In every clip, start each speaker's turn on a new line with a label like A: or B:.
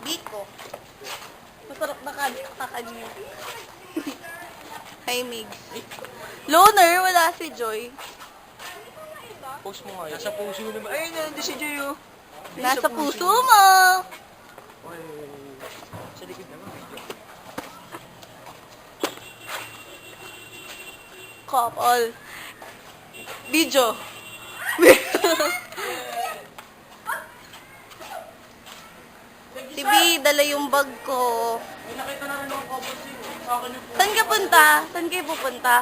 A: Biko. Masarap na kakanin. Hi, Migs. Loner, wala si Joy.
B: Post mo nga yun. Nasa puso naman. Ayun, nandun si Joy, oh.
A: Nasa puso mo.
B: Oy, sa likod naman.
A: Couple. Video. Si B, dala yung bag ko.
B: May nakita na rin ako couple sa akin yung
A: Saan ka punta? Saan kayo pupunta?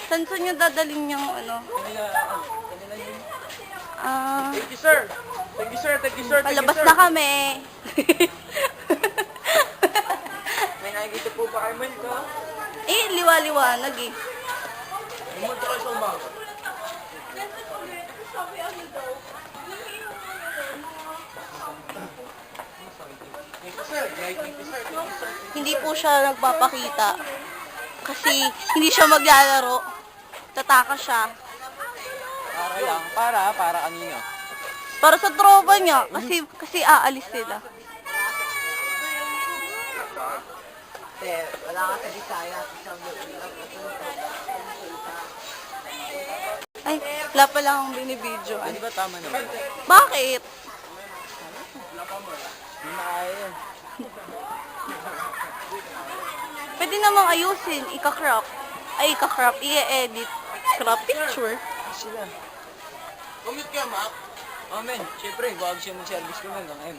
A: Saan nyo dadalhin yung ano?
B: kanila yun.
A: Ah,
B: Thank you, sir. Thank you, sir. Thank you, sir. Thank you,
A: palabas
B: sir.
A: na kami.
B: May nakikita po ba kayo, Mel, ka?
A: Eh, liwa-liwanag eh.
B: Pumunta kayo sa umaga. Thank you, sir. Thank you, sir. Thank you, sir.
A: Hindi po siya nagpapakita. Kasi hindi siya maglalaro. Tataka siya.
B: Para lang. Para kanino?
A: Para sa tropa niya. Kasi aalis sila.
B: Wala ka sa Bisaya.
A: Ay, wala pa lang akong binibidyo.
B: Hindi ba tama naman?
A: Bakit?
B: Hindi na kaya yun.
A: Pwede namang ayusin. Ika-crop. Ay, ika-crop. I-edit. Crop picture.
B: Sila. Commute ka, Mac? Oh, men. Siyempre, bago siya mag-service ko lang. Ayun.